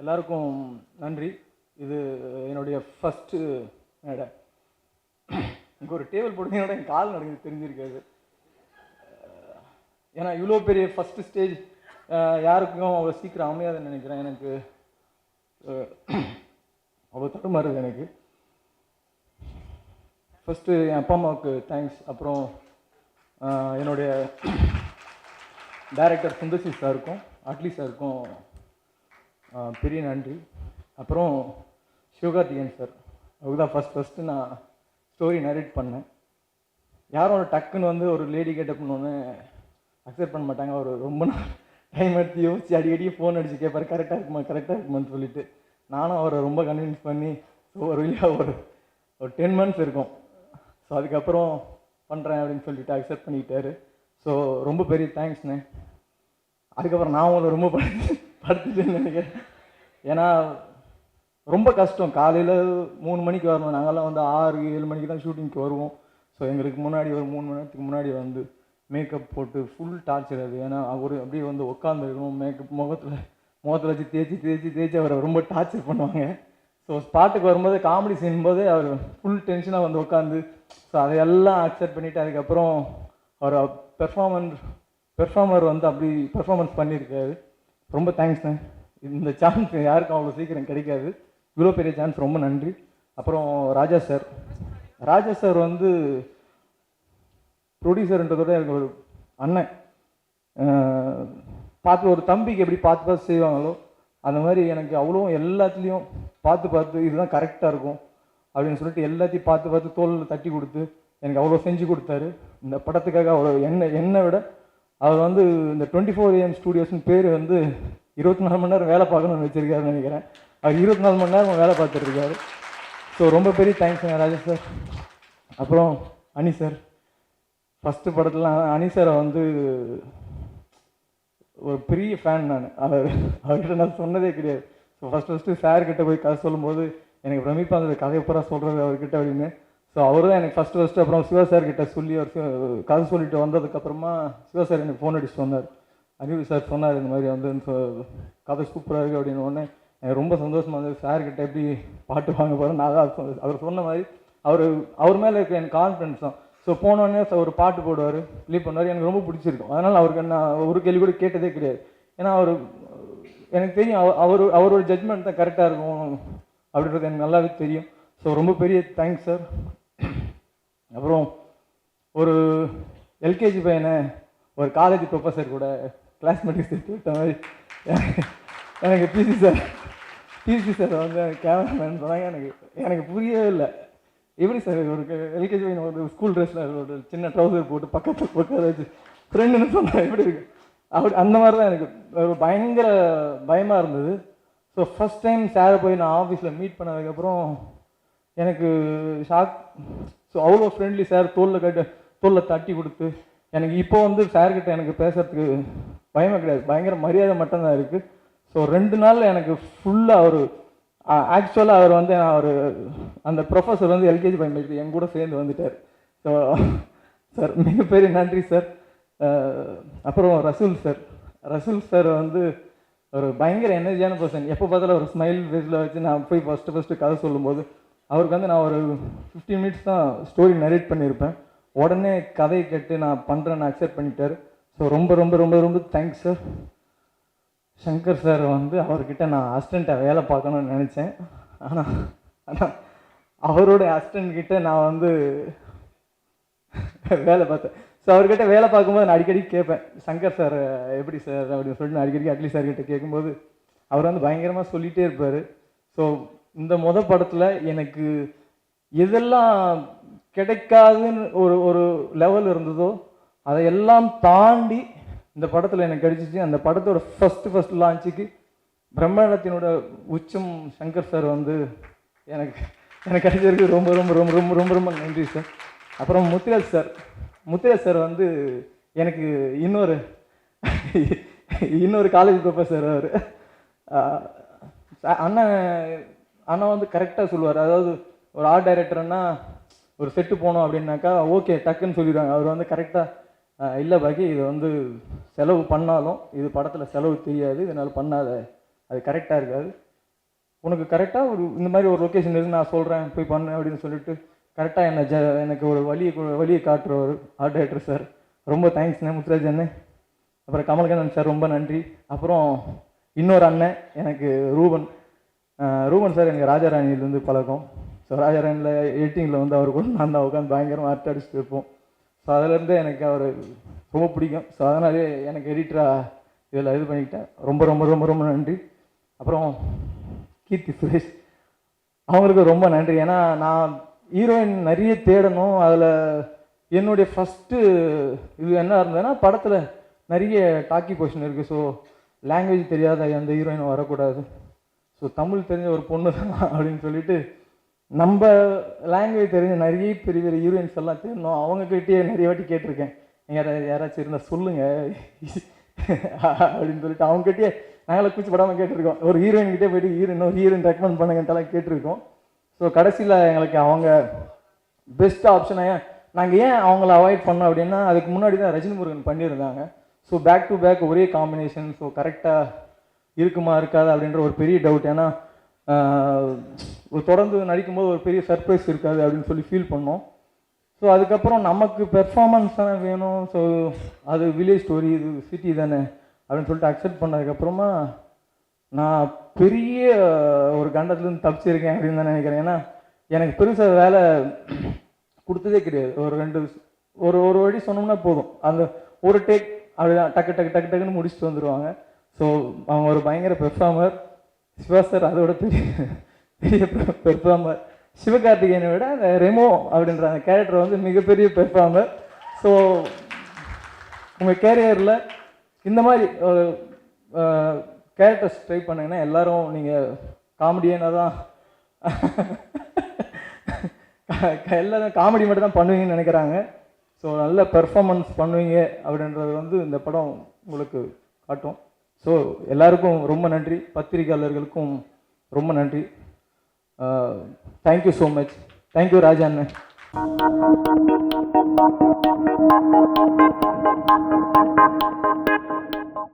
எல்லாருக்கும் நன்றி. இது என்னுடைய ஃபஸ்ட்டு மேடை. இங்கே ஒரு டேபிள் போடுறதோட என் கால் நடக்குது தெரிஞ்சிருக்காது. ஏன்னா இவ்வளோ பெரிய ஃபஸ்ட்டு ஸ்டேஜ் யாருக்கும் அவ்வளோ சீக்கிரம் அமையாதுன்னு நினைக்கிறேன். எனக்கு அவ்வளோ தடுமாறுது எனக்கு. ஃபஸ்ட்டு என் அப்பா அம்மாவுக்கு தேங்க்ஸ். அப்புறம் என்னுடைய டைரக்டர் சுந்தர்சி சாருக்கும் அட்லி சாருக்கும் பெரிய நன்றி. அப்புறம் சிவகார்த்திகேயன் சார், அவருக்கு தான் ஃபஸ்ட்டு நான் ஸ்டோரி நரேட் பண்ணேன். யாரும் ஒரு டக்குன்னு வந்து ஒரு லேடி கெட்டப் பண்ணோன்னு அக்செப்ட் பண்ண மாட்டாங்க. அவர் ரொம்ப நாள் டைம் எடுத்து யோசிச்சு அடிக்கடி ஃபோன் அடித்து கேட்பார், கரெக்டாக இருக்குமான்னு சொல்லிட்டு. நானும் அவரை ரொம்ப கன்வின்ஸ் பண்ணி ஒரு வழியாக ஒரு 10 months இருக்கும். ஸோ அதுக்கப்புறம் பண்ணுறேன் அப்படின்னு சொல்லிட்டு அக்செப்ட் பண்ணிக்கிட்டாரு. ஸோ ரொம்ப பெரிய தேங்க்ஸ்ண்ணே. அதுக்கப்புறம் நான் உங்களை ரொம்ப படுத்துட்டேன்னு நினைக்கிறேன். ஏன்னா ரொம்ப கஷ்டம். காலையில் 3 மணிக்கு வரணும். நாங்கள்லாம் வந்து 6-7 மணிக்கு தான் ஷூட்டிங்க்கு வருவோம். ஸோ எங்களுக்கு முன்னாடி ஒரு 3 மணி நேரத்துக்கு முன்னாடி வந்து மேக்கப் போட்டு ஃபுல் டார்ச்சர் அது. ஏன்னா அவர் அப்படியே வந்து உட்காந்துருக்கணும், மேக்கப் முகத்தில் வச்சு தேய்ச்சி அவரை ரொம்ப டார்ச்சர் பண்ணுவாங்க. ஸோ ஸ்பாட்டுக்கு வரும்போது காமெடி செய்யும்போது அவர் ஃபுல் டென்ஷனாக வந்து உட்காந்து ஸோ அதையெல்லாம் அக்செப்ட் பண்ணிவிட்டு அதுக்கப்புறம் அவர் பெர்ஃபார்மர் வந்து அப்படி பெர்ஃபார்மன்ஸ் பண்ணியிருக்காரு. ரொம்ப தேங்க்ஸ்ண்ணே. இந்த சான்ஸ் யாருக்கும் அவ்வளோ சீக்கிரம் கிடைக்காது. இவ்வளோ பெரிய சான்ஸ், ரொம்ப நன்றி. அப்புறம் ராஜா சார் வந்து ப்ரொடியூசர்ன்றதோட எனக்கு ஒரு அண்ணன். பார்த்து ஒரு தம்பிக்கு எப்படி பார்த்து செய்வாங்களோ அந்த மாதிரி எனக்கு அவ்வளோ எல்லாத்துலேயும் பார்த்து இதுதான் கரெக்டாக இருக்கும் அப்படின்னு சொல்லிட்டு எல்லாத்தையும் பார்த்து தோளில் தட்டி கொடுத்து எனக்கு அவ்வளோ செஞ்சு கொடுத்தாரு. இந்த படத்துக்காக அவ்வளோ என்னை விட அவர் வந்து இந்த 24 AM ஸ்டூடியோஸ்னு பேர் வந்து 24 மணி நேரம் வேலை பார்க்கணும்னு வச்சுருக்காருன்னு நினைக்கிறேன். அவர் 24 மணி நேரம் வேலை பார்த்துட்ருக்காரு. ஸோ ரொம்ப பெரிய தேங்க்ஸுங்க ராஜா சார். அப்புறம் அனி சார், ஃபஸ்ட்டு படத்தில் அனி சாரை வந்து ஒரு பெரிய ஃபேன் நான். அவர்கிட்ட நான் சொன்னதே கிடையாது. ஸோ ஃபஸ்ட்டு சார்கிட்ட போய் கதை சொல்லும்போது எனக்கு பிரமிப்பாக அந்த கதையை பூரா சொல்கிறது அவர்கிட்ட அப்படின்னு. ஸோ அவர் தான் எனக்கு ஃபஸ்ட்டு அப்புறம் சிவா சார்கிட்ட சொல்லி அவர் கதை சொல்லிட்டு வந்ததுக்கப்புறமா சிவா சார் எனக்கு ஃபோன் அடிச்சுட்டு வந்தார். அறிவு சார் சொன்னார் இந்த மாதிரி வந்து கதை சூப்பராக இருக்குது அப்படின்னு. உடனே எனக்கு ரொம்ப சந்தோஷமாக இருந்தது. சார்கிட்ட எப்படி பாட்டு வாங்க போகிறேன் நான் தான் அவர் சொன்ன மாதிரி அவர் மேலே இருக்க எனக்கு கான்ஃபிடன்ஸ் தான். ஸோ போனோடனே ஒரு பாட்டு போடுவார், ப்ளீப் பண்ணுவார். எனக்கு ரொம்ப பிடிச்சிருக்கும். அதனால் அவருக்கு நான் ஒரு கேள்வி கூட கேட்டதே கிடையாது. ஏன்னா எனக்கு தெரியும் அவரோட ஜட்மெண்ட் தான் கரெக்டாக இருக்கும் அப்படின்றது எனக்கு நல்லாவே தெரியும். ஸோ ரொம்ப பெரிய தேங்க்ஸ் சார். அப்புறம் ஒரு எல்கேஜி பையனை ஒரு காலேஜ் ப்ரொஃபஸர் கூட கிளாஸ்மேட்டிக் சேர்த்து விட்ட மாதிரி எனக்கு பிசி சார் வந்து கேமராமேன் சொன்னாங்க. எனக்கு புரியவே இல்லை. எப்படி சார் ஒரு எல்கேஜி பையன் ஒரு ஸ்கூல் ட்ரெஸ்ஸில் ஒரு சின்ன ட்ரௌசர் போட்டு பக்கத்தில் உட்கார வச்சு ஃப்ரெண்டுன்னு சொன்னால் எப்படி இருக்கு அப்படி அந்த மாதிரி தான் எனக்கு ஒரு பயங்கர பயமாக இருந்தது. ஸோ ஃபஸ்ட் டைம் சாரை போய் நான் ஆஃபீஸில் மீட் பண்ணதுக்கப்புறம் எனக்கு ஷாக். ஸோ அவ்வளோ ஃப்ரெண்ட்லி சார். தோளில் தட்டி கொடுத்து எனக்கு இப்போ வந்து சார்கிட்ட எனக்கு பேசுகிறதுக்கு பயமே கிடையாது, பயங்கர மரியாதை மட்டும்தான் இருக்குது. ஸோ 2 நாளில் எனக்கு ஃபுல்லாக ஆக்சுவலாக அவர் வந்து அந்த ப்ரொஃபஸர் வந்து எல்கேஜி பையன் என் கூட சேர்ந்து வந்துட்டார். ஸோ சார் மிகப்பெரிய நன்றி சார். அப்புறம் ரசூல் சார் வந்து ஒரு பயங்கர எனர்ஜியான பர்சன். எப்போ பார்த்தாலும் ஒரு ஸ்மைல் ஃபேஸில் வச்சு நான் போய் ஃபஸ்ட்டு கதை சொல்லும்போது அவருக்கு வந்து நான் ஒரு 15 minutes தான் ஸ்டோரி நரேட் பண்ணியிருப்பேன். உடனே கதையை கேட்டு நான் பண்ணுறேன்னு அக்செப்ட் பண்ணிட்டார். ஸோ ரொம்ப ரொம்ப ரொம்ப ரொம்ப தேங்க்ஸ் சார். சங்கர் சார் வந்து அவர்கிட்ட நான் அசிஸ்டண்ட்டாக வேலை பார்க்கணும்னு நினச்சேன். ஆனால் அவரோட அசிஸ்டண்ட்கிட்ட நான் வந்து வேலை பார்த்தேன். ஸோ அவர்கிட்ட வேலை பார்க்கும்போது நான் அடிக்கடி கேட்பேன், சங்கர் சார் எப்படி சார் அப்படின்னு சொல்லிட்டு நான் அடிக்கடி அட்லி சார்கிட்ட கேட்கும்போது அவர் வந்து பயங்கரமாக சொல்லிகிட்டே இருப்பார். ஸோ இந்த படத்தில் எனக்கு எதெல்லாம் கிடைக்காதுன்னு ஒரு லெவல் இருந்ததோ அதையெல்லாம் தாண்டி இந்த படத்தில் எனக்கு கிடைச்சிச்சு. அந்த படத்தோட ஃபஸ்ட் லான்ச்சுக்கு பிரம்மாண்டத்தினோட உச்சம் சங்கர் சார் வந்து எனக்கு கிடைச்சிருக்கு. ரொம்ப ரொம்ப ரொம்ப ரொம்ப ரொம்ப ரொம்ப நன்றி சார். அப்புறம் முத்துராஜ் சார் வந்து எனக்கு இன்னொரு காலேஜ் ப்ரொஃபஸர். அவர் அண்ணன் வந்து கரெக்டாக சொல்லுவார். அதாவது ஒரு ஆர்ட் டைரக்டர்னா ஒரு செட்டு போனோம் அப்படின்னாக்கா ஓகே டக்குன்னு சொல்லிடுவாங்க. அவர் வந்து கரெக்டாக இல்லை பாக்கி இது வந்து செலவு பண்ணாலும் இது படத்தில் செலவு தெரியாது, இதனால் பண்ணாத, அது கரெக்டாக இருக்காது. உனக்கு கரெக்டாக ஒரு இந்த மாதிரி ஒரு லொக்கேஷன் இருக்குது நான் சொல்கிறேன் போய் பண்ணு அப்படின்னு சொல்லிட்டு கரெக்டாக எனக்கு ஒரு வழியை காட்டுறவர் ஆர்ட் டைரக்டர் சார். ரொம்ப தேங்க்ஸ்ண்ணே முத்துராஜ் அண்ணே. அப்புறம் கமல்கண்ணன் சார் ரொம்ப நன்றி. அப்புறம் இன்னொரு அண்ணன் எனக்கு ரூபன் சார் எனக்கு ராஜாராணியிலேருந்து பழக்கம். ஸோ ராஜாராணியில் எடிட்டிங்கில் வந்து அவர் கூட நான் தான் உட்காந்து பயங்கரமாக அரட்டை அடிச்சுட்டு இருப்போம். ஸோ அதிலேருந்து எனக்கு அவர் ரொம்ப பிடிக்கும். ஸோ அதனாலே எனக்கு எடிட்டராக இதில் இது பண்ணிக்கிட்டேன். ரொம்ப ரொம்ப ரொம்ப ரொம்ப நன்றி. அப்புறம் கீர்த்தி சுரேஷ் அவங்களுக்கு ரொம்ப நன்றி. ஏன்னா நான் ஹீரோயின் நிறைய தேடணும். அதில் என்னுடைய ஃபஸ்ட்டு இது என்ன இருந்ததுன்னா படத்தில் நிறைய டாக்கி பொசிஷன் இருக்குது. ஸோ லாங்குவேஜ் தெரியாத எந்த ஹீரோயினும் வரக்கூடாது. ஸோ தமிழ் தெரிஞ்ச ஒரு பொண்ணு தான் அப்படின்னு சொல்லிட்டு நம்ம லாங்குவேஜ் தெரிஞ்ச நிறைய பெரிய பெரிய ஹீரோயின்ஸ் எல்லாம் தேடணும். அவங்கக்கிட்டே நிறைய வாட்டி கேட்டிருக்கேன், யாராச்சும் இருந்தால் சொல்லுங்கள் அப்படின்னு சொல்லிட்டு அவங்ககிட்டயே நாங்களே கூச்சப்படாமல் கேட்டிருக்கோம். ஒரு ஹீரோயின்கிட்டே போய்ட்டு இன்னொரு ஹீரோயின் ரெக்கமெண்ட் பண்ணுங்கன்ட்டெல்லாம் கேட்டிருக்கோம். ஸோ கடைசியில் எங்களுக்கு அவங்க பெஸ்ட் ஆப்ஷனாக நாங்கள் ஏன் அவங்கள அவாய்ட் பண்ணோம் அப்படின்னா அதுக்கு முன்னாடி தான் ரஜினி முருகன் பண்ணியிருந்தாங்க. ஸோ பேக் டு பேக் ஒரே காம்பினேஷன். ஸோ கரெக்டாக இருக்குமா இருக்காது அப்படின்ற ஒரு பெரிய டவுட். ஏன்னா ஒரு தொடர்ந்து நடிக்கும்போது ஒரு பெரிய சர்ப்ரைஸ் இருக்காது அப்படின்னு சொல்லி ஃபீல் பண்ணோம். ஸோ அதுக்கப்புறம் நமக்கு பெர்ஃபார்மன்ஸ் தானே வேணும். ஸோ அது வில்லேஜ் ஸ்டோரி, இது சிட்டி தானே அப்படின்னு சொல்லிட்டு அக்செப்ட் பண்ணதுக்கப்புறமா நான் பெரிய ஒரு கண்டத்துலேருந்து தப்பிச்சிருக்கேன் அப்படின்னு தான் நினைக்கிறேன். ஏன்னா எனக்கு பெருசாக வேலை கொடுத்ததே கிடையாது. ஒரு வாட்டி சொன்னோம்னா போதும், அந்த ஒரு டேக் அப்படிதான் டக்குன்னு முடிச்சுட்டு வந்துடுவாங்க. ஸோ அவங்க ஒரு பயங்கர பெர்ஃபார்மர். சிவா சார் அதோட பெரிய பெர்ஃபார்மர். சிவகார்த்திகேயனை விட அந்த ரெமோ அப்படின்ற அந்த கேரக்டர் வந்து மிகப்பெரிய பெர்ஃபார்மர். ஸோ உங்கள் கேரியரில் இந்த மாதிரி கேரக்டர்ஸ் ட்ரை பண்ணிங்கன்னா எல்லோரும் நீங்கள் காமெடியனாக தான் எல்லோரும் காமெடி மட்டும் தான் பண்ணுவீங்கன்னு நினைக்கிறாங்க. ஸோ நல்ல பெர்ஃபார்மன்ஸ் பண்ணுவீங்க அப்படின்றது வந்து இந்த படம் உங்களுக்கு காட்டும். ஸோ எல்லாருக்கும் ரொம்ப நன்றி. பத்திரிகையாளர்களுக்கும் ரொம்ப நன்றி. Thank you so much. தேங்க்யூ ராஜா அண்ணன்.